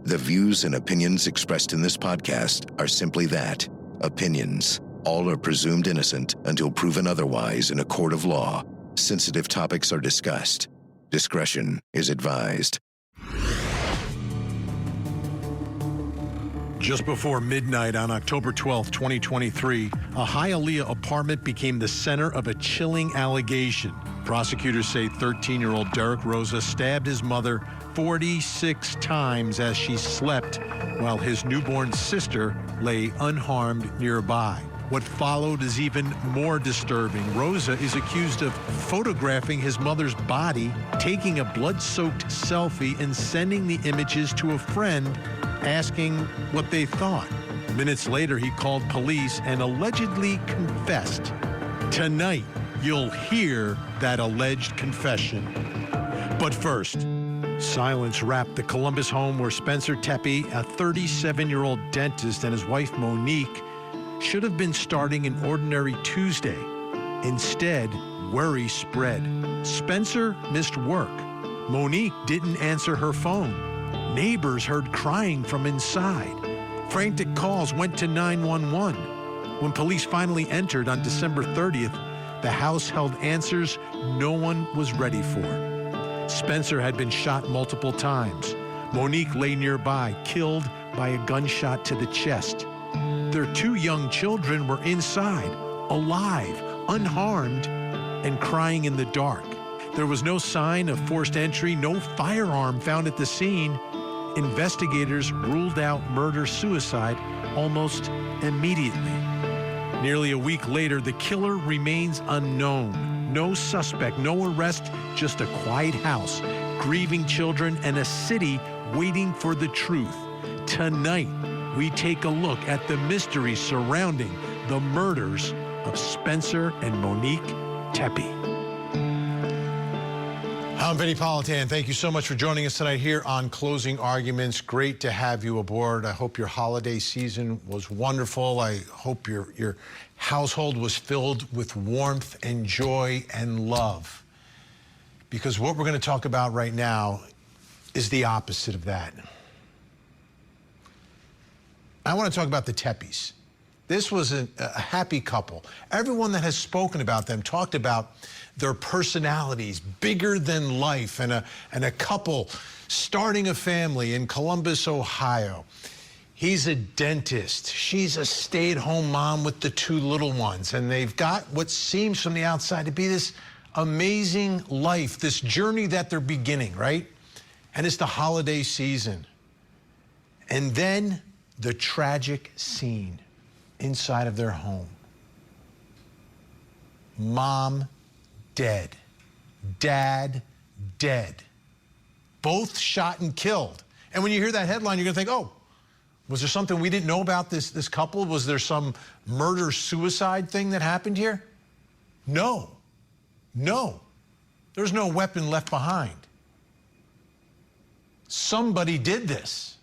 The views and opinions expressed in this podcast are simply that, opinions. All are presumed innocent until proven otherwise in a court of law. Sensitive topics are discussed. Discretion is advised. Just before midnight on October 12, 2023, a Hialeah apartment became the center of a chilling allegation. Prosecutors say 13-year-old Derek Rosa stabbed his mother 46 times as she slept while his newborn sister lay unharmed nearby. What followed is even more disturbing. Rosa is accused of photographing his mother's body, taking a blood-soaked selfie, and sending the images to a friend, asking what they thought. Minutes later, he called police and allegedly confessed. Tonight, you'll hear that alleged confession. But first, silence wrapped the Columbus home where Spencer Tepe, a 37-year-old dentist, and his wife Monique should have been starting an ordinary Tuesday. Instead, worry spread. Spencer missed work. Monique didn't answer her phone. Neighbors heard crying from inside. Frantic calls went to 911. When police finally entered on December 30th, the house held answers no one was ready for. Spencer had been shot multiple times. Monique lay nearby, killed by a gunshot to the chest. Their two young children were inside, alive, unharmed, and crying in the dark. There was no sign of forced entry, no firearm found at the scene. Investigators ruled out murder-suicide almost immediately. Nearly a week later, the killer remains unknown. No suspect, no arrest, just a quiet house, grieving children, and a city waiting for the truth. Tonight, we take a look at the mystery surrounding the murders of Spencer and Monique Tepe. I'm Vinnie Politan. Thank you so much for joining us tonight here on Closing Arguments. Great to have you aboard. I hope your holiday season was wonderful. I hope your household was filled with warmth and joy and love. Because what we're going to talk about right now is the opposite of that. I want to talk about the Tepes. This was a happy couple. Everyone that has spoken about them talked about their personalities, bigger than life, and a couple starting a family in Columbus, Ohio. He's a dentist. She's a stay-at-home mom with the two little ones, and they've got what seems from the outside to be this amazing life, this journey that they're beginning, right? And it's the holiday season. And then the tragic scene inside of their home. Mom dead. Dad dead. Both shot and killed. And when you hear that headline, you're going to think, oh, was there something we didn't know about this couple? Was there some murder-suicide thing that happened here? No. No. There's no weapon left behind. Somebody did this.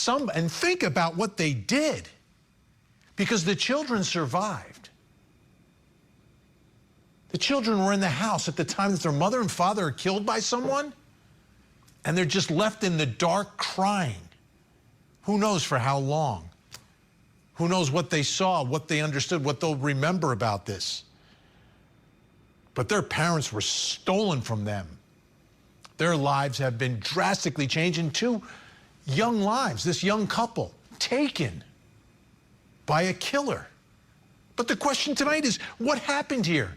And think about what they did, because the children survived. The children were in the house at the time that their mother and father are killed by someone, and they're just left in the dark crying. Who knows for how long? Who knows what they saw, what they understood, what they'll remember about this. But their parents were stolen from them. Their lives have been drastically changed, and two young lives, this young couple, taken by a killer. But the question tonight is, what happened here?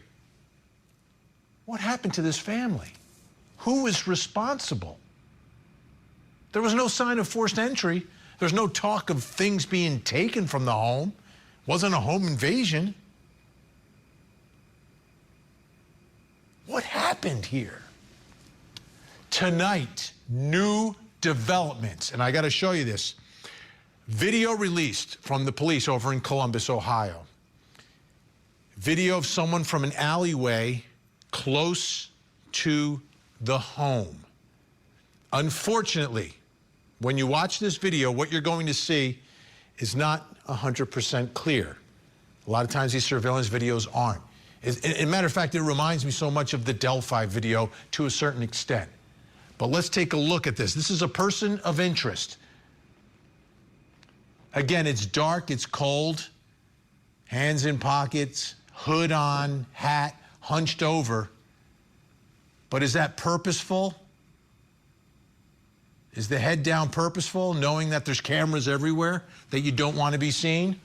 What happened to this family? Who is responsible? There was no sign of forced entry. There's no talk of things being taken from the home. It wasn't a home invasion. What happened here? Tonight, new developments, and I got to show you this. Video released from the police over in Columbus, Ohio. Video of someone from an alleyway close to the home. Unfortunately, when you watch this video, what you're going to see is not 100% clear. A lot of times these surveillance videos aren't. As a matter of fact, it reminds me so much of the Delphi video to a certain extent. But let's take a look at this. This is a person of interest. Again, it's dark, it's cold, hands in pockets, hood on, hat, hunched over. But is that purposeful? Is the head down purposeful, knowing that there's cameras everywhere that you don't want to be seen?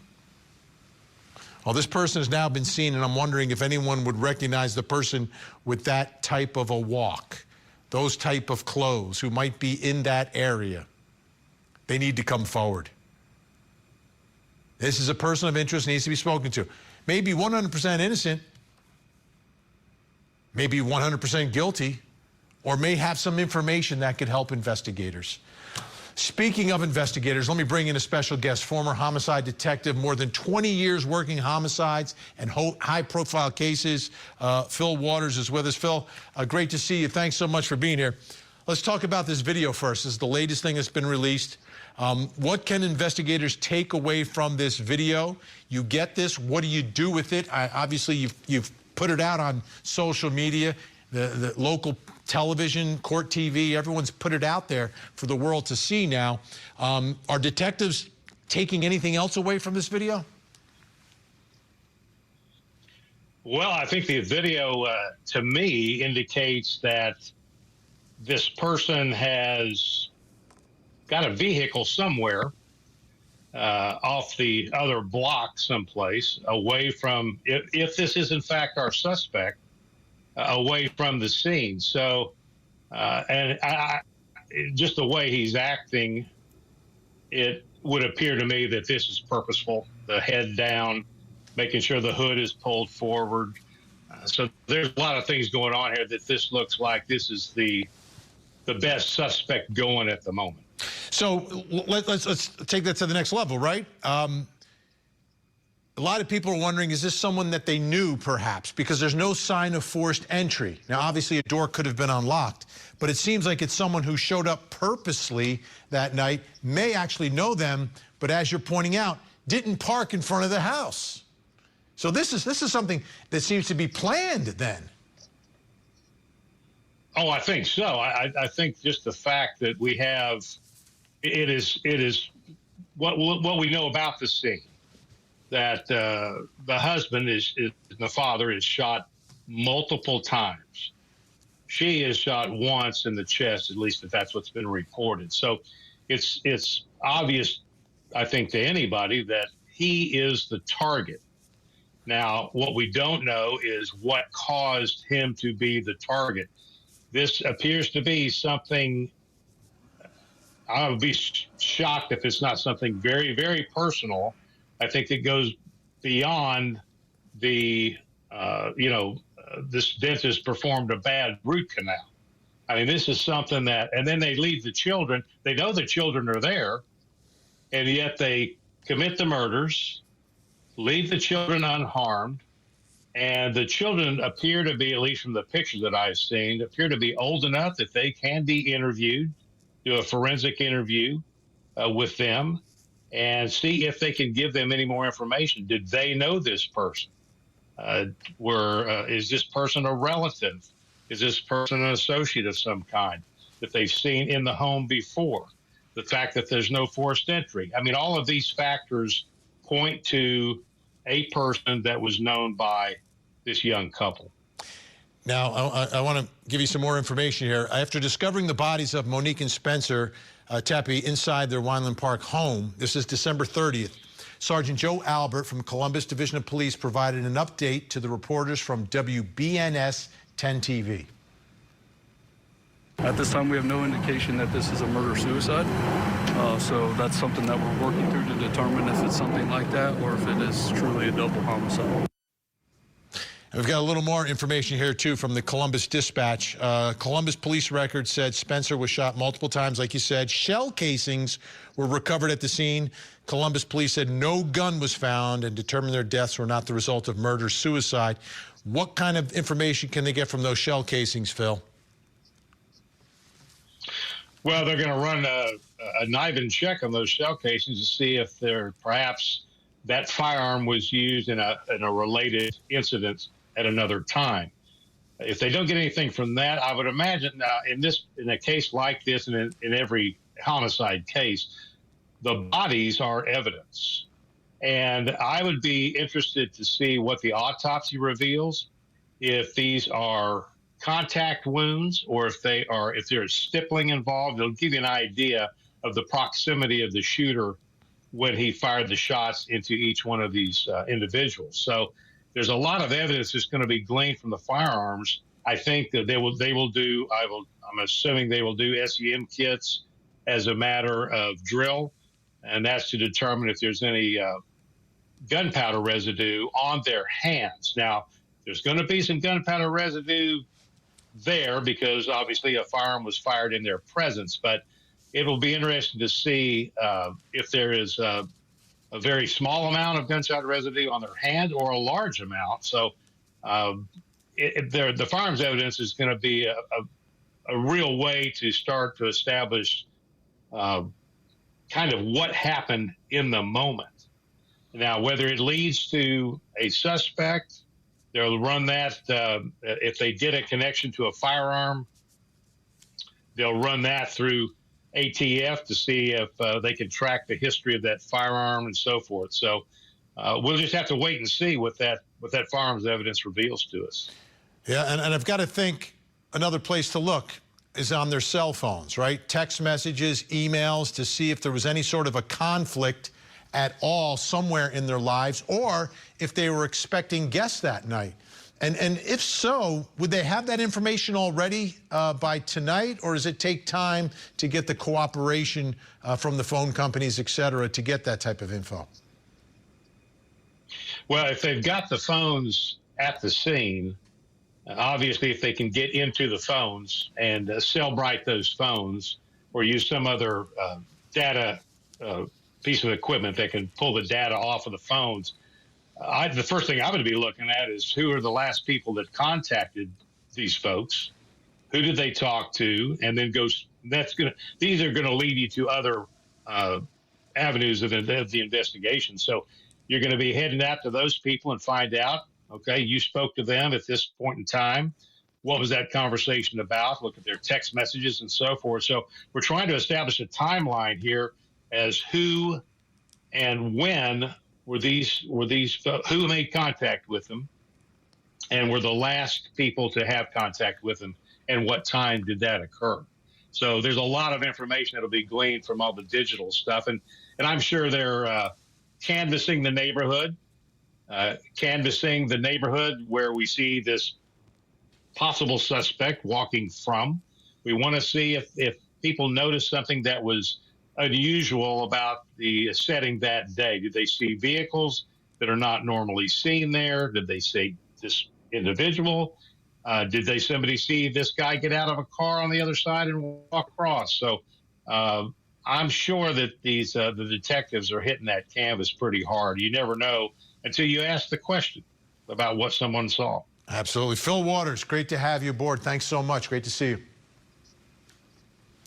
Well, this person has now been seen, and I'm wondering if anyone would recognize the person with that type of a walk, those type of clothes, who might be in that area. They need to come forward. This is a person of interest, needs to be spoken to. Maybe 100% innocent, maybe 100% guilty, or may have some information that could help investigators. Speaking of investigators, let me bring in a special guest, former homicide detective, more than 20 years working homicides and high-profile cases. Phil Waters is with us. Phil, great to see you. Thanks so much for being here. Let's talk about this video first. This is the latest thing that's been released. What can investigators take away from this video? You get this. What do you do with it? Obviously, you've put it out on social media, the local television, court TV, everyone's put it out there for the world to see now. Are detectives taking anything else away from this video? Well, I think the video, to me, indicates that this person has got a vehicle somewhere off the other block someplace, away from, if this is in fact our suspect, away from the scene. So, and just the way he's acting, it would appear to me that this is purposeful. The head down, making sure the hood is pulled forward. So there's a lot of things going on here that this looks like this is the best suspect going at the moment. So let's take that to the next level, right? A lot of people are wondering, is this someone that they knew, perhaps? Because there's no sign of forced entry. Now, obviously, a door could have been unlocked, but it seems like it's someone who showed up purposely that night, may actually know them, but as you're pointing out, didn't park in front of the house. So this is something that seems to be planned then. Oh, I think so. I think just the fact that we have, it is what we know about the scene. That the husband the father is shot multiple times. She is shot once in the chest, at least if that's what's been reported. So it's obvious, I think, to anybody that he is the target. Now, what we don't know is what caused him to be the target. This appears to be something, I would be shocked if it's not something very, very personal. I think it goes beyond the, this dentist performed a bad root canal. I mean, this is something that, and then they leave the children. They know the children are there, and yet they commit the murders, leave the children unharmed, and the children appear to be, at least from the pictures that I've seen, appear to be old enough that they can be interviewed, do a forensic interview with them, and see if they can give them any more information. Did they know this person? Is this person a relative? Is this person an associate of some kind that they've seen in the home before? The fact that there's no forced entry. I mean, all of these factors point to a person that was known by this young couple. Now, I want to give you some more information here. After discovering the bodies of Monique and Spencer Tepe inside their Wineland Park home, this is December 30th, Sergeant Joe Albert from Columbus Division of Police provided an update to the reporters from WBNS 10 TV. At this time, we have no indication that this is a murder-suicide. So that's something that we're working through to determine if it's something like that or if it is truly a double homicide. We've got a little more information here, too, from the Columbus Dispatch. Columbus police records said Spencer was shot multiple times, like you said. Shell casings were recovered at the scene. Columbus police said no gun was found and determined their deaths were not the result of murder-suicide. What kind of information can they get from those shell casings, Phil? Well, they're going to run a knife and check on those shell casings to see if perhaps that firearm was used in a related incident at another time. If they don't get anything from that, I would imagine in a case like this, and in every homicide case, the bodies are evidence. And I would be interested to see what the autopsy reveals, if these are contact wounds or if there's stippling involved. It'll give you an idea of the proximity of the shooter when he fired the shots into each one of these individuals. So there's a lot of evidence that's going to be gleaned from the firearms. I think that I'm assuming they will do SEM kits as a matter of drill, and that's to determine if there's any gunpowder residue on their hands. Now, there's going to be some gunpowder residue there because obviously a firearm was fired in their presence, but it will be interesting to see if there is a very small amount of gunpowder residue on their hand or a large amount. So the firearms evidence is going to be a real way to start to establish kind of what happened in the moment. Now, whether it leads to a suspect, they'll run that. If they get a connection to a firearm, they'll run that through ATF to see if they can track the history of that firearm and so forth. So we'll just have to wait and see what that firearms evidence reveals to us. Yeah, and I've got to think another place to look is on their cell phones, right? Text messages, emails, to see if there was any sort of a conflict at all somewhere in their lives, or if they were expecting guests that night. And if so, would they have that information already by tonight, or does it take time to get the cooperation from the phone companies, et cetera, to get that type of info? Well, if they've got the phones at the scene, obviously if they can get into the phones and cell bright those phones or use some other data piece of equipment that can pull the data off of the phones, the first thing I would be looking at is who are the last people that contacted these folks, who did they talk to, and then these are going to lead you to other avenues of the investigation. So you're going to be heading out to those people and find out, okay, you spoke to them at this point in time. What was that conversation about? Look at their text messages and so forth. So we're trying to establish a timeline here as who and when were these who made contact with them, and were the last people to have contact with them, and what time did that occur? So there's a lot of information that'll be gleaned from all the digital stuff, and I'm sure they're canvassing the neighborhood where we see this possible suspect walking from. We want to see if people notice something that was unusual about the setting that day. Did they see vehicles that are not normally seen there? Did they see this individual? Did somebody see this guy get out of a car on the other side and walk across? So I'm sure that the detectives are hitting that canvas pretty hard. You never know until you ask the question about what someone saw. Absolutely. Phil Waters, great to have you aboard. Thanks so much. Great to see you.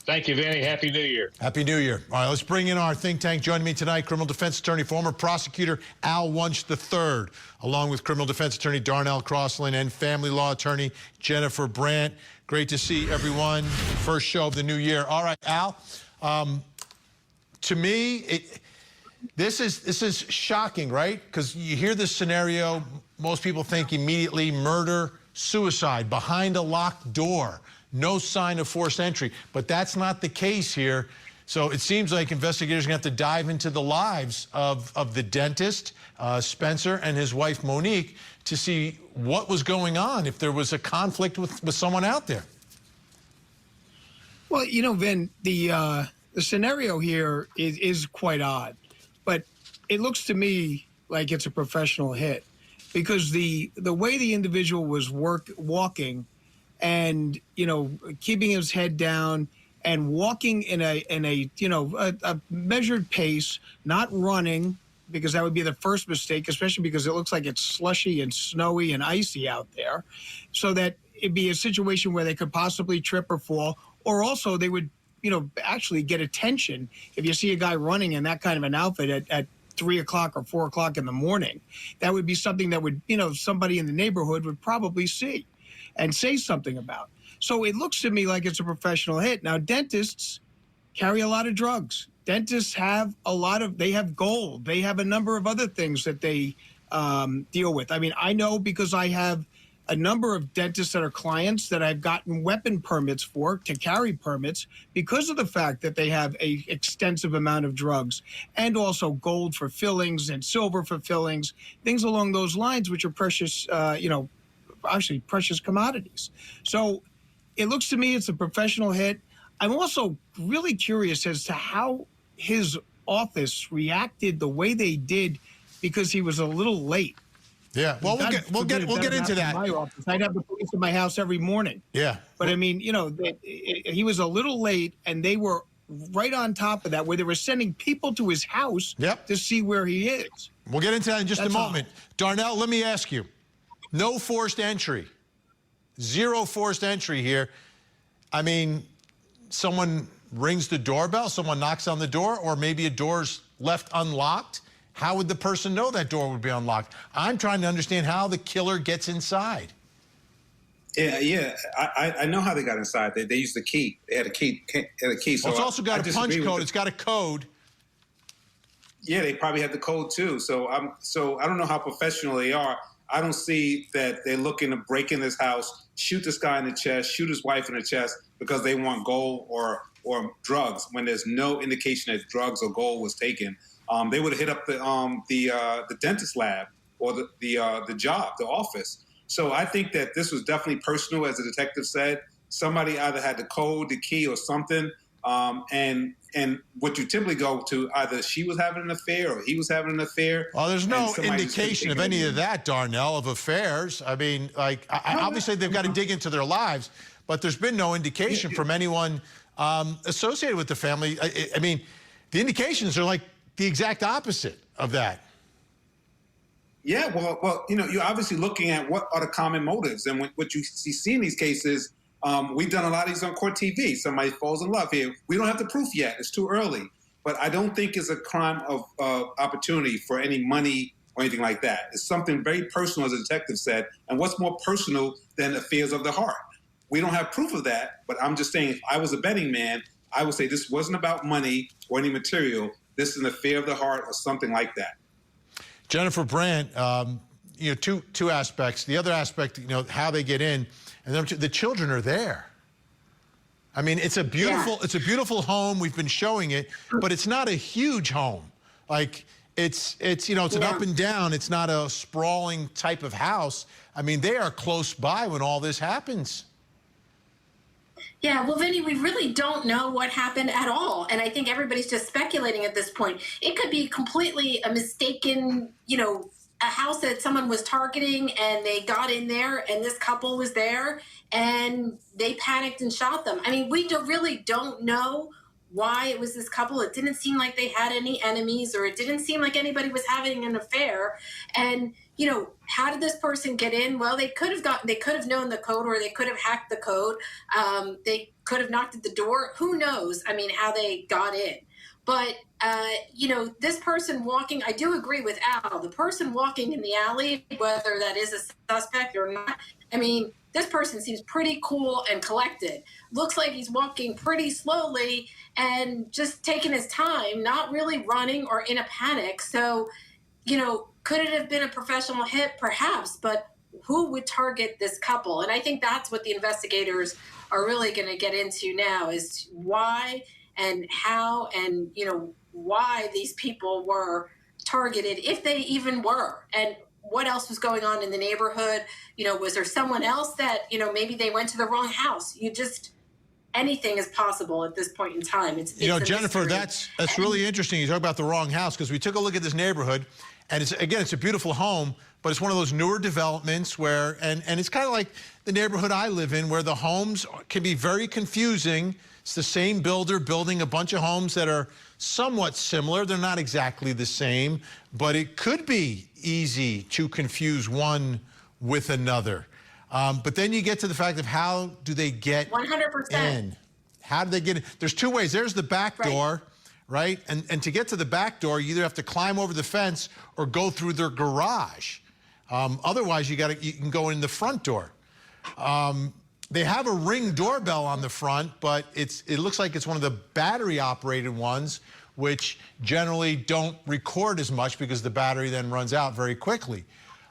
Thank you, Vinnie. Happy New Year. Happy New Year. All right, let's bring in our think tank. Joining me tonight, criminal defense attorney, former prosecutor Al Wunsch III, along with criminal defense attorney Darnell Crosland and family law attorney Jennifer Brandt. Great to see everyone. First show of the new year. All right, Al. To me, this is shocking, right? Because you hear this scenario, most people think immediately murder, suicide, behind a locked door. No sign of forced entry, but that's not the case here. So it seems like investigators are going to have to dive into the lives of the dentist, Spencer, and his wife, Monique, to see what was going on, if there was a conflict with someone out there. Well, you know, Vin, the scenario here is quite odd, but it looks to me like it's a professional hit, because the way the individual was walking and, you know, keeping his head down and walking in a measured pace, not running, because that would be the first mistake, especially because it looks like it's slushy and snowy and icy out there, so that it'd be a situation where they could possibly trip or fall, or also they would, you know, actually get attention if you see a guy running in that kind of an outfit at 3 o'clock or 4 o'clock in the morning. That would be something that would, you know, somebody in the neighborhood would probably see. and say something about. So it looks to me like it's a professional hit. Now, dentists carry a lot of drugs. Dentists have they have gold. They have a number of other things that they deal with. I mean, I know because I have a number of dentists that are clients that I've gotten weapon permits for, to carry permits, because of the fact that they have a extensive amount of drugs, and also gold for fillings and silver for fillings, things along those lines, which are precious, actually precious commodities. So it looks to me it's a professional hit. I'm also really curious as to how his office reacted the way they did, because he was a little late. Yeah, well, we'll get into that. My office. I'd have the police in my house every morning. Yeah, but I mean, he was a little late, and they were right on top of that, where they were sending people to his house to see where he is. We'll get into that in just a moment. Darnell, let me ask you: no forced entry, zero forced entry here. I mean, someone rings the doorbell, someone knocks on the door, or maybe a door's left unlocked. How would the person know that door would be unlocked? I'm trying to understand how the killer gets inside. Yeah. I know how they got inside. They used the key. They had a key. So it's also got a punch code. It's got a code. Yeah, they probably had the code too. So I don't know how professional they are. I don't see that they're looking to break in this house, shoot this guy in the chest, shoot his wife in the chest because they want gold or drugs, when there's no indication that drugs or gold was taken. They would have hit up the dentist lab or the job, the office. So I think that this was definitely personal, as the detective said. Somebody either had the code, the key, or something. And what you typically go to, either she was having an affair or he was having an affair. Well, there's no indication of any of that, Darnell, of affairs. I mean, obviously they've got to dig into their lives, but there's been no indication from anyone associated with the family. I mean, the indications are like the exact opposite of that. Yeah, well, you're obviously looking at what are the common motives, and what you see in these cases. We've done a lot of these on court TV. Somebody falls in love here. We don't have the proof yet. It's too early. But I don't think it's a crime of opportunity for any money or anything like that. It's something very personal, as the detective said. And what's more personal than affairs of the heart? We don't have proof of that, but I'm just saying, if I was a betting man, I would say this wasn't about money or any material. This is an affair of the heart or something like that. Jennifer Brandt, two aspects. The other aspect, how they get in, and then the children are there. I mean, it's a beautiful home. We've been showing it, but it's not a huge home. Like it's an up and down. It's not a sprawling type of house. I mean, they are close by when all this happens. Yeah, well, Vinnie, we really don't know what happened at all. And I think everybody's just speculating at this point. It could be completely a mistaken, a house that someone was targeting, and they got in there and this couple was there and they panicked and shot them. I mean, we really don't know why it was this couple. It didn't seem like they had any enemies, or it didn't seem like anybody was having an affair. And, how did this person get in? Well, they could have known the code, or they could have hacked the code. They could have knocked at the door. Who knows? I mean, how they got in. But, this person walking, I do agree with Al, the person walking in the alley, whether that is a suspect or not, I mean, this person seems pretty cool and collected. Looks like he's walking pretty slowly and just taking his time, not really running or in a panic. So, could it have been a professional hit? Perhaps, but who would target this couple? And I think that's what the investigators are really going to get into now, is why and how and, why these people were targeted, if they even were, and what else was going on in the neighborhood. Was there someone else that, maybe they went to the wrong house? Anything is possible at this point in time. It's Jennifer, that's really interesting. You talk about the wrong house, because we took a look at this neighborhood, and it's a beautiful home, but it's one of those newer developments where, and it's kind of like the neighborhood I live in, where the homes can be very confusing. It's the same builder building a bunch of homes that are somewhat similar. They're not exactly the same, but it could be easy to confuse one with another. But then you get to the fact of, how do they get 100% in? How do they get in? There's two ways. There's the back door, right? And to get to the back door, you either have to climb over the fence or go through their garage. Otherwise, you can go in the front door. They have a Ring doorbell on the front, but it looks like it's one of the battery-operated ones, which generally don't record as much because the battery then runs out very quickly.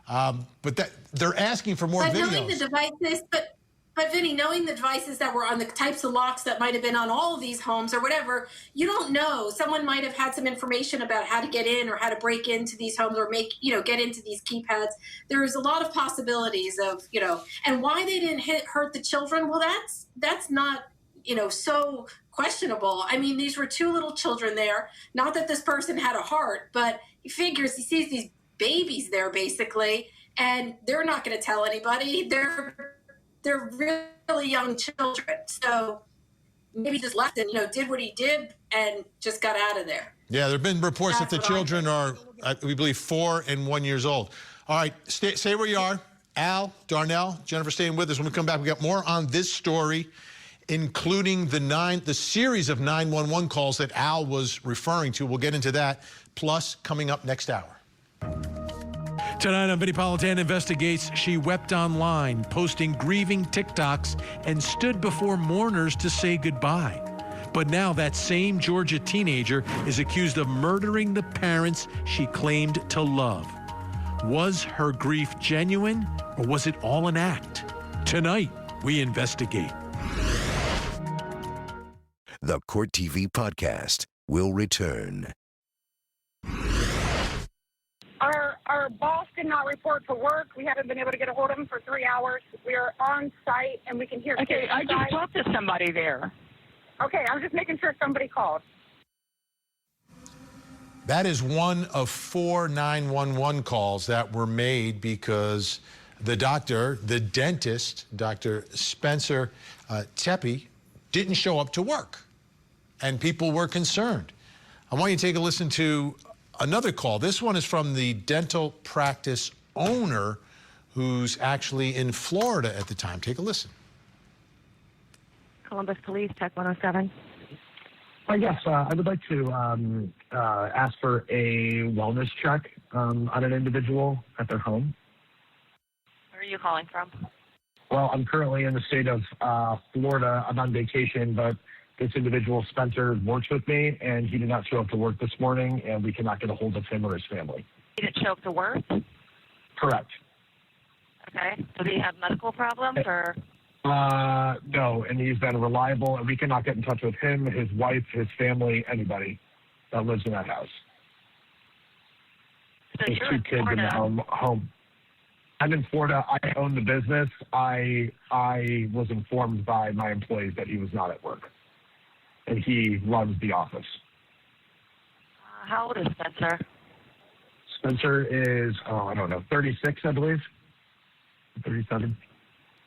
But they're asking for more videos. Knowing the devices, but Vinny, knowing the devices that were on the types of locks that might have been on all of these homes or whatever, you don't know. Someone might have had some information about how to get in or how to break into these homes or get into these keypads. There's a lot of possibilities of, and why they didn't hurt the children. Well, that's not, so questionable. I mean, these were two little children there. Not that this person had a heart, but he sees these babies there basically, and they're not going to tell anybody. They're really young children. So maybe just left and, did what he did and just got out of there. Yeah, there have been reports that the children are, we believe, 4 and 1 years old. All right, stay where you are. Al, Darnell, Jennifer, staying with us. When we come back, we got more on this story, including the series of 911 calls that Al was referring to. We'll get into that. Plus, coming up next hour. Tonight on Vinnie Politan Investigates, she wept online, posting grieving TikToks, and stood before mourners to say goodbye. But now that same Georgia teenager is accused of murdering the parents she claimed to love. Was her grief genuine, or was it all an act? Tonight, we investigate. The Court TV podcast will return. Our boss did not report for work. We haven't been able to get a hold of him for 3 hours. We are on site, and we can hear kids Okay, I inside. just talked to somebody there. Okay, I'm just making sure somebody called. That is one of 4 911 calls that were made because the dentist, Dr. Spencer Tepe, didn't show up to work, and people were concerned. I want you to take a listen to another call. This one is from the dental practice owner who's actually in Florida at the time. Take a listen. Columbus Police, Tech 107. Yes, I would like to ask for a wellness check on an individual at their home. Where are you calling from? Well, I'm currently in the state of Florida. I'm on vacation, but this individual, Spencer, works with me, and he did not show up to work this morning, and we cannot get a hold of him or his family. He didn't show up to work? Correct. Okay. Does he have medical problems or? No, and he's been reliable, and we cannot get in touch with him, his wife, his family, anybody that lives in that house. So There's you're 2 in kids Florida. in the home. I'm in Florida. I own the business. I was informed by my employees that he was not at work, and he runs the office. How old is Spencer? Spencer is, 36, I believe. 37.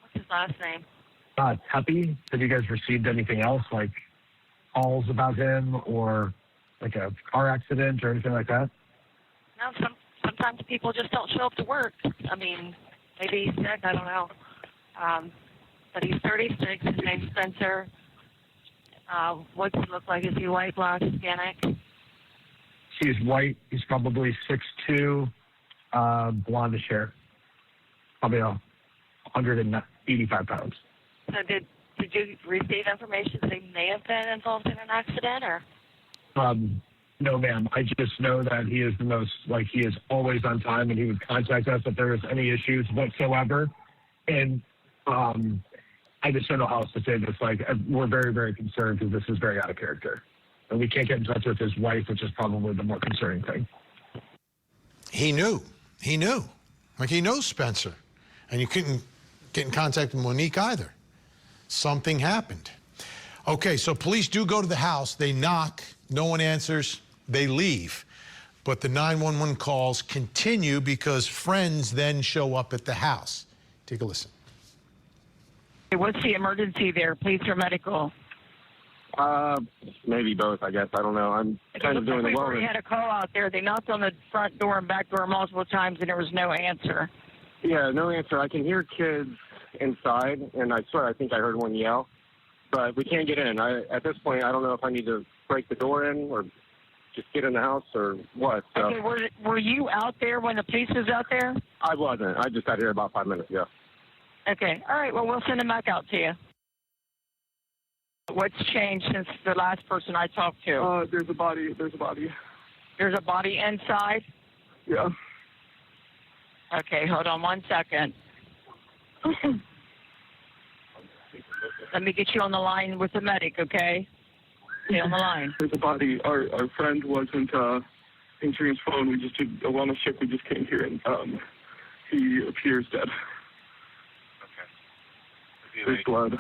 What's his last name? Tepe. Have you guys received anything else, like calls about him or like a car accident or anything like that? No, sometimes people just don't show up to work. I mean, maybe he's sick, I don't know. But he's 36, his name's Spencer. What's he look like? Is he white, blonde, Hispanic? He's white. He's probably 6'2", blondish hair. Probably 185 pounds. So did you receive information that he may have been involved in an accident, or? No, ma'am. I just know that he is he is always on time, and he would contact us if there was any issues whatsoever. And I just don't know how else to say this. We're very, very concerned because this is very out of character. And we can't get in touch with his wife, which is probably the more concerning thing. He knew. He knows Spencer. And you couldn't get in contact with Monique either. Something happened. Okay, so police do go to the house. They knock. No one answers. They leave. But the 911 calls continue because friends then show up at the house. Take a listen. What's the emergency there, police or medical? Maybe both, I guess. I don't know. I'm kind of doing the wellness. We had a call out there. They knocked on the front door and back door multiple times, and there was no answer. Yeah, no answer. I can hear kids inside, and I swear I think I heard one yell, but we can't get in. At this point, I don't know if I need to break the door in or just get in the house or what. So. Okay, were you out there when the police was out there? I wasn't. I just got here about 5 minutes ago. Okay. All right. Well, we'll send him back out to you. What's changed since the last person I talked to? There's a body. There's a body. There's a body inside? Yeah. Okay, hold on 1 second. Let me get you on the line with the medic, okay? Stay on the line. There's a body. Our friend wasn't answering his phone. We just did a wellness check. We just came here, and he appears dead. Okay. There's blood.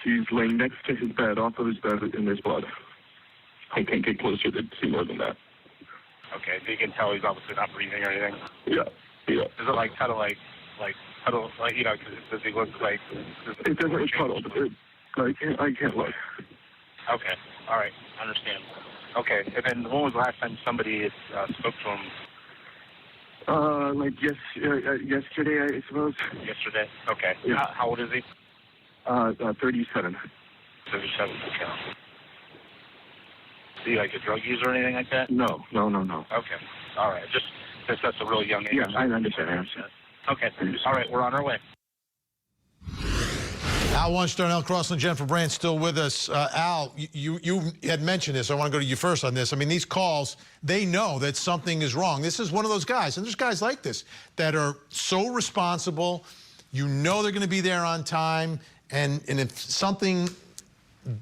He's laying next to his bed, off of his bed, and there's blood. I can't get closer to see more than that. Okay, so you can tell he's obviously not breathing or anything. Yeah. Is it like kind of like huddle, like, you know, does he look like? It doesn't look huddled. I can't look. Okay, all right, I understand. Okay, and then when was the last time somebody spoke to him? Yesterday, I suppose. Yesterday. Okay. Yeah. How old is he? 37. 37. Okay. Is he like a drug user or anything like that? No. Okay. All right. Just that's a really young age. Yeah, I understand. Okay. All right. We're on our way. Al Wunsch, Al Crossland, Jennifer Brandt still with us. Al, you had mentioned this. I want to go to you first on this. I mean, these calls, they know that something is wrong. This is one of those guys, and there's guys like this that are so responsible. You know they're going to be there on time, and if something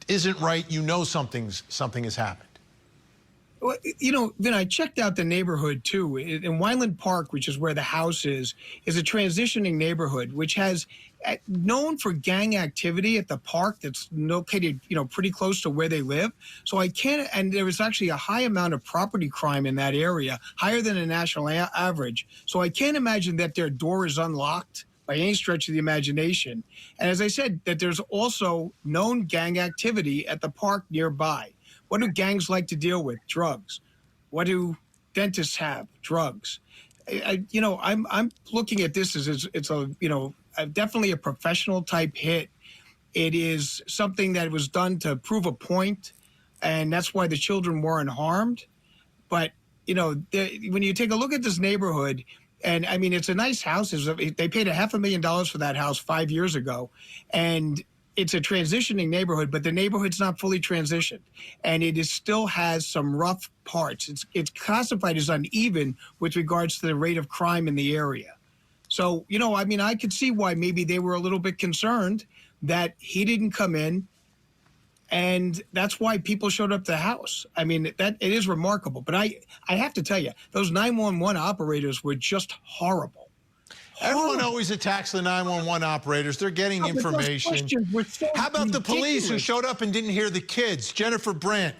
isn't right, you know something has happened. Well, you know, Vin, I checked out the neighborhood, too. In Wineland Park, which is where the house is a transitioning neighborhood, which has known for gang activity at the park that's located, you know, pretty close to where they live. So I can't, and there was actually a high amount of property crime in that area, higher than a national average. So I can't imagine that their door is unlocked by any stretch of the imagination. And as I said, that there's also known gang activity at the park nearby. What do gangs like to deal with? Drugs. What do dentists have? Drugs. I'm looking at this as it's a, you know, definitely a professional type hit. It is something that was done to prove a point, and that's why the children weren't harmed. But, you know, when you take a look at this neighborhood, and I mean, it's a nice house. They paid $500,000 for that house 5 years ago, and it's a transitioning neighborhood, but the neighborhood's not fully transitioned, and it still has some rough parts. It's classified as uneven with regards to the rate of crime in the area. So, you know, I mean, I could see why maybe they were a little bit concerned that he didn't come in, and that's why people showed up to the house. I mean, it is remarkable. But I have to tell you, those 911 operators were just horrible. Everyone always attacks the 911 operators. They're getting information. How about the police who showed up and didn't hear the kids? Jennifer Brandt,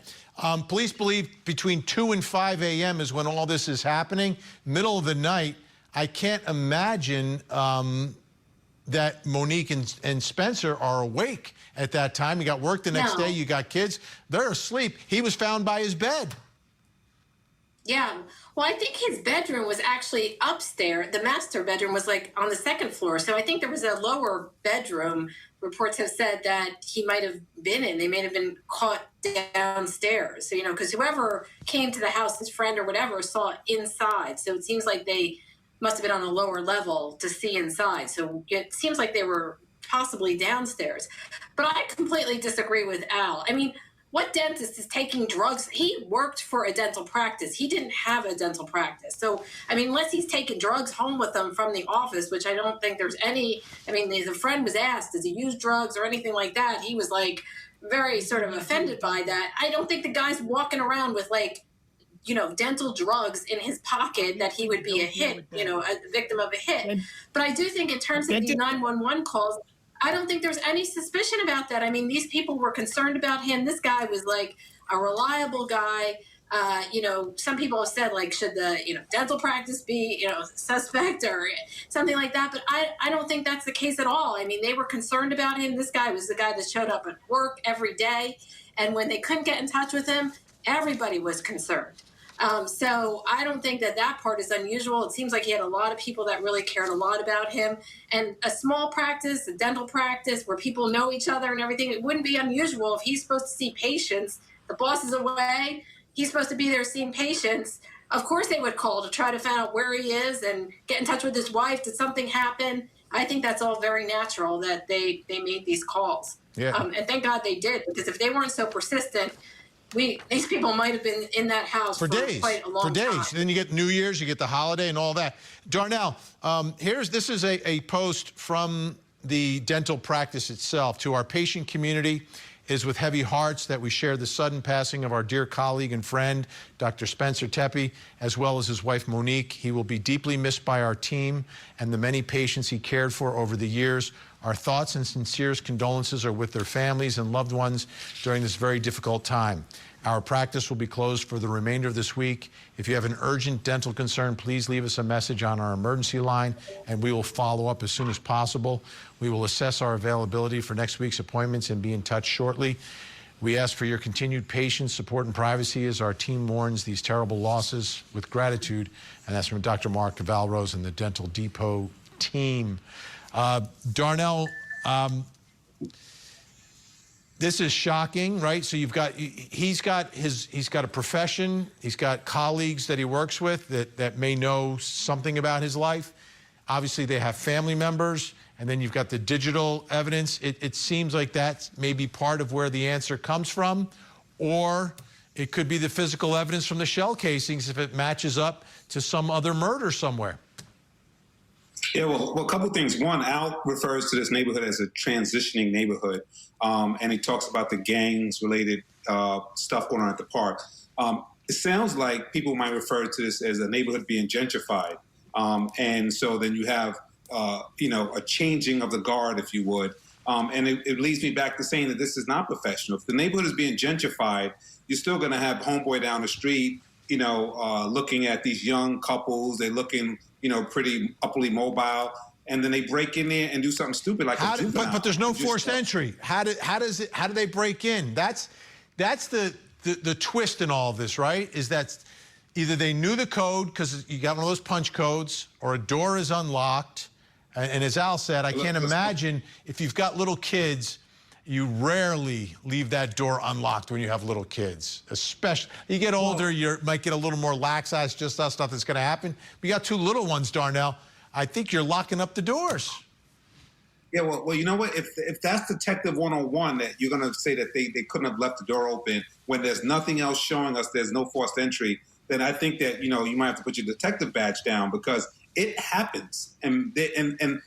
police believe between 2 and 5 a.m. is when all this is happening. Middle of the night. I can't imagine that Monique and Spencer are awake at that time. You got work the next day. You got kids. They're asleep. He was found by his bed. Yeah. Well, I think his bedroom was actually upstairs. The master bedroom was like on the second floor. So I think there was a lower bedroom. Reports have said that he might have been in. They may have been caught downstairs. So, you know, because whoever came to the house, his friend or whatever, saw inside. So it seems like they must have been on a lower level to see inside. So it seems like they were possibly downstairs. But I completely disagree with Al. I mean, what dentist is taking drugs? He worked for a dental practice. He didn't have a dental practice. So, I mean, unless he's taking drugs home with him from the office, which I don't think there's any, I mean, the friend was asked, does he use drugs or anything like that? He was like very sort of offended by that. I don't think the guy's walking around with like, you know, dental drugs in his pocket that he would be a hit, you know, a victim of a hit. But I do think in terms of the 911 calls, I don't think there's any suspicion about that. I mean, these people were concerned about him. This guy was like a reliable guy. You know, some people have said, like, should the, you know, dental practice be, you know, suspect or something like that. But I don't think that's the case at all. I mean, they were concerned about him. This guy was the guy that showed up at work every day. And when they couldn't get in touch with him, everybody was concerned. So I don't think that part is unusual. It seems like he had a lot of people that really cared a lot about him. And a small practice, a dental practice where people know each other and everything, it wouldn't be unusual if he's supposed to see patients. The boss is away. He's supposed to be there seeing patients. Of course they would call to try to find out where he is and get in touch with his wife. Did something happen? I think that's all very natural that they made these calls. Yeah. And thank God they did, because if they weren't so persistent, these people might have been in that house for days. quite a long For days. time. Then you get New Year's, you get the holiday and all that. Darnell, this is a post from the dental practice itself. To our patient community, it is with heavy hearts that we share the sudden passing of our dear colleague and friend, Dr. Spencer Tepe, as well as his wife, Monique. He will be deeply missed by our team and the many patients he cared for over the years. Our thoughts and sincerest condolences are with their families and loved ones during this very difficult time. Our practice will be closed for the remainder of this week. If you have an urgent dental concern, please leave us a message on our emergency line, and we will follow up as soon as possible. We will assess our availability for next week's appointments and be in touch shortly. We ask for your continued patience, support, and privacy as our team mourns these terrible losses with gratitude. And that's from Dr. Mark Valrose and the Dental Depot team. Darnell, this is shocking, right? So he's got a profession, he's got colleagues that he works with that may know something about his life. Obviously, they have family members, and then you've got the digital evidence. It seems like that may be part of where the answer comes from, or it could be the physical evidence from the shell casings if it matches up to some other murder somewhere. Yeah, well, a couple things. One, Al refers to this neighborhood as a transitioning neighborhood, and he talks about the gangs-related stuff going on at the park. It sounds like people might refer to this as a neighborhood being gentrified, and so then you have, a changing of the guard, if you would, and it leads me back to saying that this is not professional. If the neighborhood is being gentrified, you're still going to have homeboy down the street, looking at these young couples. They're looking pretty upperly mobile, and then they break in there and do something stupid like a juvenile. But there's no forced entry. How do they break in? That's the twist in all of this, right? Is that either they knew the code because you got one of those punch codes, or a door is unlocked. And as Al said, I can't imagine if you've got little kids, you rarely leave that door unlocked when you have little kids. Especially, you get older, you might get a little more lax. That's just not stuff that's going to happen. We got two little ones, Darnell. I think you're locking up the doors. Yeah, well, you know what? If that's Detective 101, that you're going to say that they couldn't have left the door open when there's nothing else showing us there's no forced entry, then I think that, you might have to put your detective badge down, because it happens. And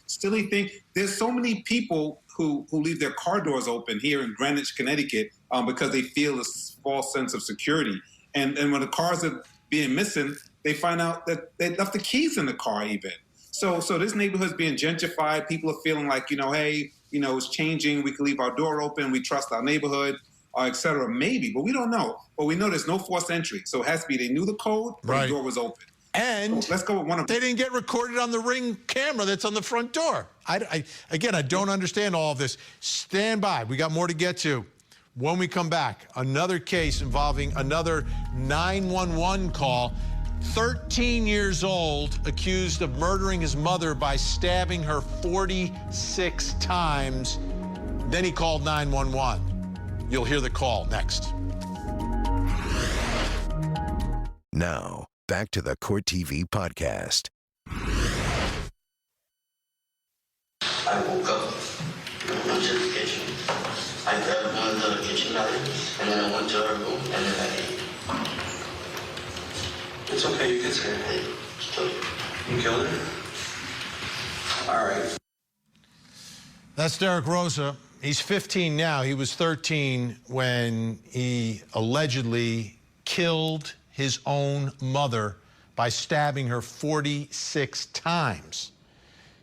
silly thing, there's so many people who leave their car doors open here in Greenwich, Connecticut, because they feel this false sense of security. And when the cars are being missing, they find out that they left the keys in the car even. So this neighborhood's being gentrified. People are feeling like, hey, it's changing. We can leave our door open. We trust our neighborhood, et cetera. Maybe, but we don't know. But we know there's no forced entry. So it has to be they knew the code, but right. The door was open. And so let's go with one of them. They didn't get recorded on the Ring camera that's on the front door. I don't understand all of this. Stand by. We got more to get to. When we come back, another case involving another 911 call. 13 years old, accused of murdering his mother by stabbing her 46 times. Then he called 911. You'll hear the call next. Now, back to the Court TV podcast. I woke up, went to the kitchen. I grabbed one of the kitchen knives, and then I went to her room, and then I ate. It's okay, you can say it. You killed her? All right. That's Derek Rosa. He's 15 now. He was 13 when he allegedly killed his own mother by stabbing her 46 times.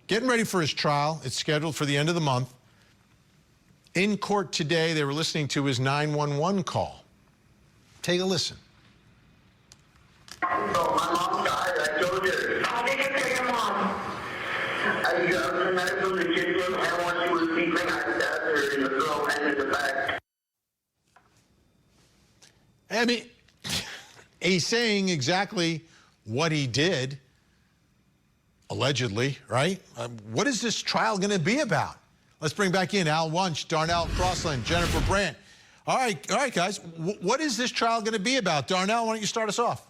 Getting ready for his trial. It's scheduled for the end of the month. In court today, they were listening to his 911 call. Take a listen. So my mom died, I told her. How did you kill your mom? I grabbed the knife from the kitchen, and when she was sleeping, I stabbed her in the throat and in the back. I mean, he's saying exactly what he did, allegedly, right? What is this trial going to be about? Let's bring back in Al Wunsch, Darnell Crossland, Jennifer Brandt. All right, guys. What is this trial going to be about? Darnell, why don't you start us off?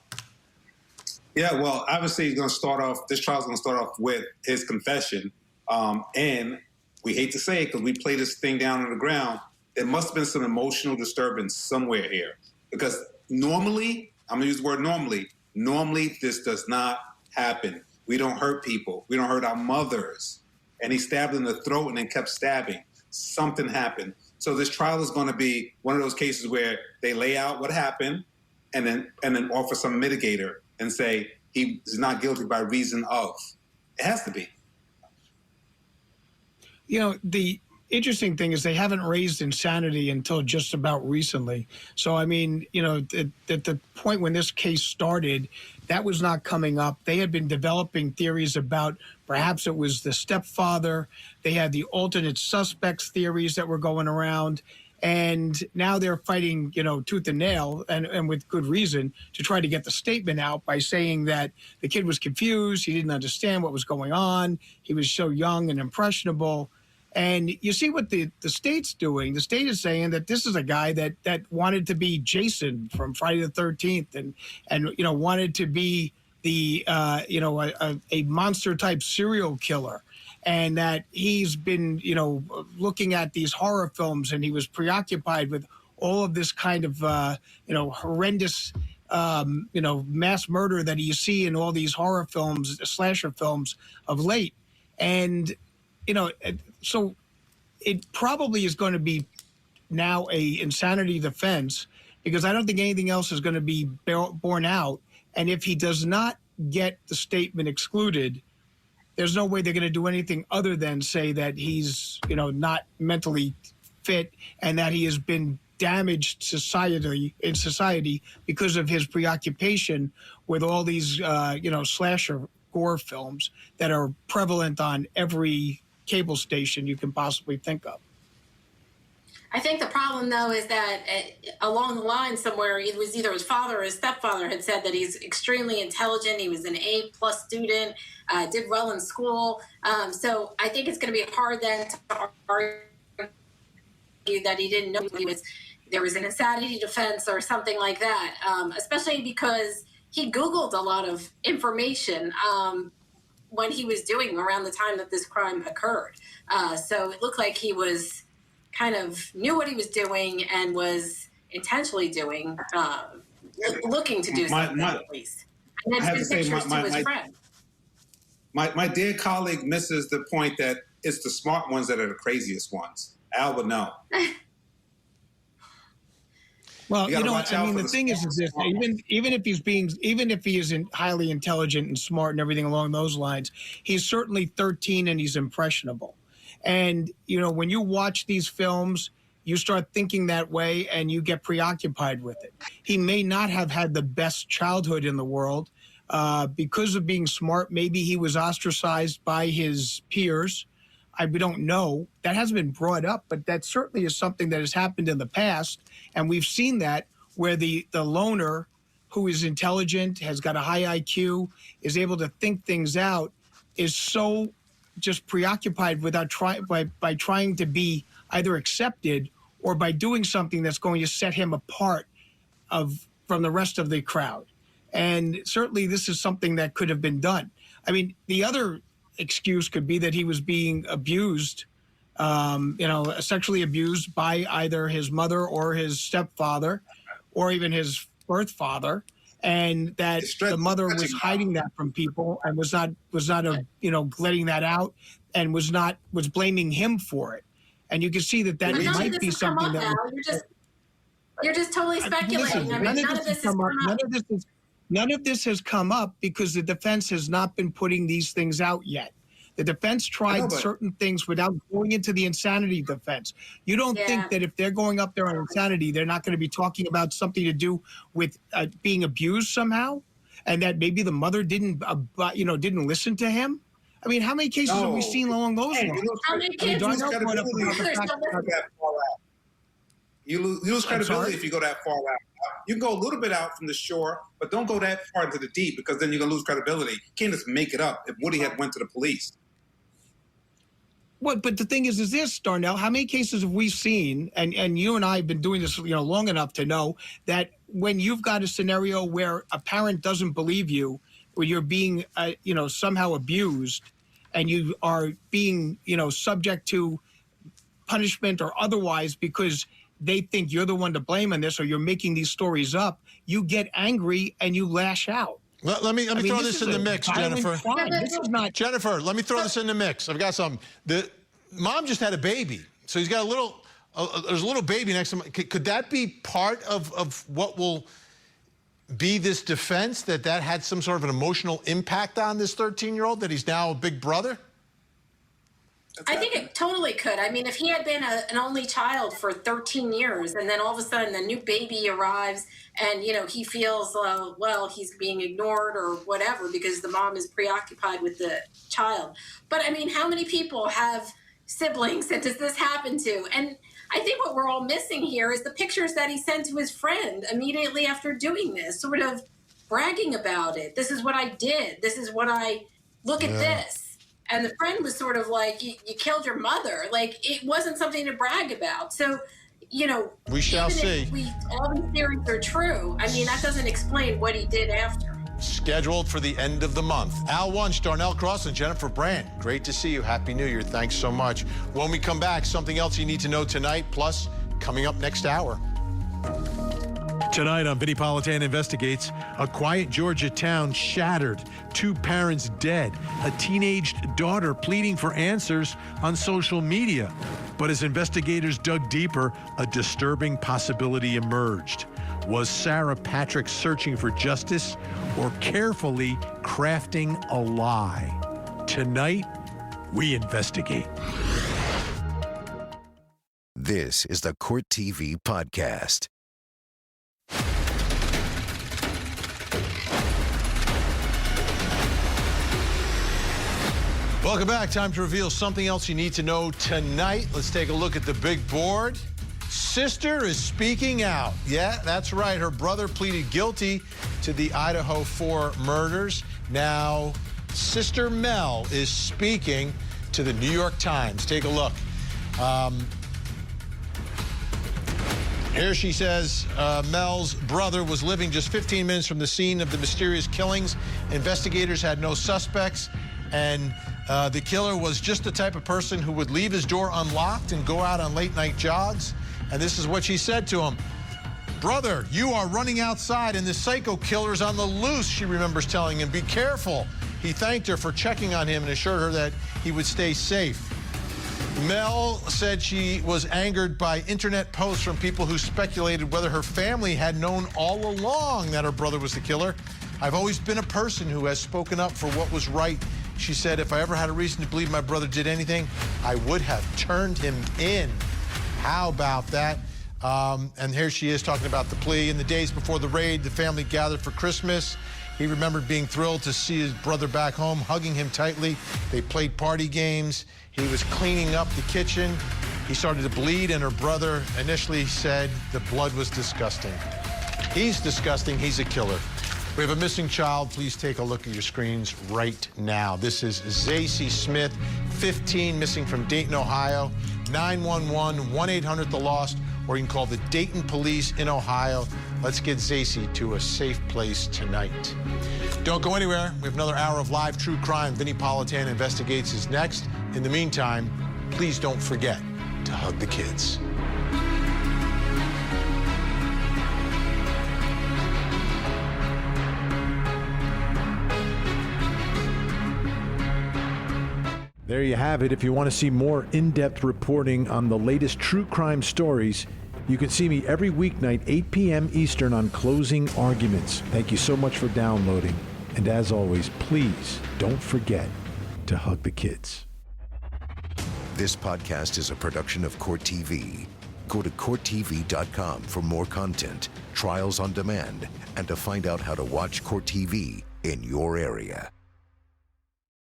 Yeah, well, obviously this trial's going to start off with his confession. And we hate to say it because we play this thing down on the ground. There must have been some emotional disturbance somewhere here. Because normally, I'm going to use the word normally this does not happen. We don't hurt people. We don't hurt our mothers. And he stabbed in the throat and then kept stabbing. Something happened. So this trial is going to be one of those cases where they lay out what happened and then offer some mitigator and say he is not guilty by reason of. It has to be. You know, the interesting thing is they haven't raised insanity until just about recently. So, I mean, you know, at the point when this case started, that was not coming up. They had been developing theories about perhaps it was the stepfather. They had the alternate suspects theories that were going around. And now they're fighting, you know, tooth and nail, and with good reason, to try to get the statement out by saying that the kid was confused. He didn't understand what was going on. He was so young and impressionable. And you see what the state's doing. The state is saying that this is a guy that wanted to be Jason from Friday the 13th and you know, wanted to be the, you know, a monster type serial killer. And that he's been, you know, looking at these horror films and he was preoccupied with all of this kind of, you know, horrendous, you know, mass murder that you see in all these horror films, slasher films of late. And, you know, so it probably is going to be now a insanity defense because I don't think anything else is going to be borne out. And if he does not get the statement excluded, there's no way they're going to do anything other than say that he's, you know, not mentally fit and that he has been damaged in society because of his preoccupation with all these, you know, slasher gore films that are prevalent on every cable station you can possibly think of. I think the problem, though, is that along the line somewhere, it was either his father or his stepfather had said that he's extremely intelligent. He was an A+ student, did well in school. So I think it's going to be hard then to argue that he didn't know there was an insanity defense or something like that, especially because he Googled a lot of information when he was doing around the time that this crime occurred. So it looked like he was kind of knew what he was doing and was intentionally doing, looking to do something at least. And then send pictures to his friend. My dear colleague misses the point that it's the smart ones that are the craziest ones. Al would know. Well, you know, I mean, the thing is this: even if he is highly intelligent and smart and everything along those lines, he's certainly 13 and he's impressionable. And you know, when you watch these films, you start thinking that way and you get preoccupied with it. He may not have had the best childhood in the world because of being smart. Maybe he was ostracized by his peers. We don't know. That hasn't been brought up, but that certainly is something that has happened in the past. And we've seen that where the loner who is intelligent, has got a high IQ, is able to think things out, is so just preoccupied without by trying to be either accepted or by doing something that's going to set him apart from the rest of the crowd. And certainly this is something that could have been done. I mean, the other excuse could be that he was being abused, you know, sexually abused by either his mother or his stepfather or even his birth father, and that the mother was hiding that from people and was not you know, letting that out and was blaming him for it. And you can see that might be something that you're just totally speculating. I mean, none of this has come up. None of this has come up because the defense has not been putting these things out yet. The defense tried certain things without going into the insanity defense. You don't think that if they're going up there on insanity, they're not going to be talking about something to do with being abused somehow, and that maybe the mother didn't listen to him? I mean, how many cases have we seen along those lines? How many kids? You lose credibility if you go that far out. You can go a little bit out from the shore, but don't go that far into the deep because then you're going to lose credibility. You can't just make it up if Woody had went to the police. Well, but the thing is this, Darnell, how many cases have we seen, and you and I have been doing this, you know, long enough to know that when you've got a scenario where a parent doesn't believe you, where you're being, you know, somehow abused, and you are being, subject to punishment or otherwise because they think you're the one to blame on this or you're making these stories up, you get angry and you lash out. Let me throw this in the mix, Jennifer. This is not Jennifer, let me throw this in the mix. I've got something. The mom just had a baby, so he's got a little. There's a little baby next to him. Could that be part of what will be this defense, that had some sort of an emotional impact on this 13-year-old, that he's now a big brother? I think it totally could. I mean, if he had been an only child for 13 years and then all of a sudden the new baby arrives and, he feels, he's being ignored or whatever because the mom is preoccupied with the child. But, I mean, how many people have siblings that does this happen to? And I think what we're all missing here is the pictures that he sent to his friend immediately after doing this, sort of bragging about it. This is what I did. This is what look at this. And the friend was sort of like, you killed your mother. Like, it wasn't something to brag about. So, we shall see. If all these theories are true, I mean, that doesn't explain what he did after. Scheduled for the end of the month. Al Wunsch, Darnell Cross, and Jennifer Brandt. Great to see you. Happy New Year. Thanks so much. When we come back, something else you need to know tonight, plus coming up next hour. Tonight on Vinnie Politan Investigates, a quiet Georgia town shattered, 2 parents dead, a teenaged daughter pleading for answers on social media. But as investigators dug deeper, a disturbing possibility emerged. Was Sarah Patrick searching for justice or carefully crafting a lie? Tonight, we investigate. This is the Court TV Podcast. Welcome back. Time to reveal something else you need to know tonight. Let's take a look at the big board. Sister is speaking out. Yeah, that's right. Her brother pleaded guilty to the Idaho 4 murders. Now, Sister Mel is speaking to the New York Times. Take a look. Here she says Mel's brother was living just 15 minutes from the scene of the mysterious killings. Investigators had no suspects, and the killer was just the type of person who would leave his door unlocked and go out on late-night jogs. And this is what she said to him. Brother, you are running outside and this psycho killer's on the loose, she remembers telling him. Be careful. He thanked her for checking on him and assured her that he would stay safe. Mel said she was angered by internet posts from people who speculated whether her family had known all along that her brother was the killer. I've always been a person who has spoken up for what was right. She said, if I ever had a reason to believe my brother did anything, I would have turned him in. How about that? And here she is talking about the plea. In the days before the raid, the family gathered for Christmas. He remembered being thrilled to see his brother back home, hugging him tightly. They played party games. He was cleaning up the kitchen. He started to bleed, and her brother initially said the blood was disgusting. He's disgusting. He's a killer. We have a missing child. Please take a look at your screens right now. This is Zacy Smith, 15, missing from Dayton, Ohio. 911, 1-800-THE-LOST, or you can call the Dayton Police in Ohio. Let's get Zacy to a safe place tonight. Don't go anywhere. We have another hour of live true crime. Vinnie Politan Investigates is next. In the meantime, please don't forget to hug the kids. There you have it. If you want to see more in-depth reporting on the latest true crime stories, you can see me every weeknight, 8 p.m. Eastern on Closing Arguments. Thank you so much for downloading. And as always, please don't forget to hug the kids. This podcast is a production of Court TV. Go to CourtTV.com for more content, trials on demand, and to find out how to watch Court TV in your area.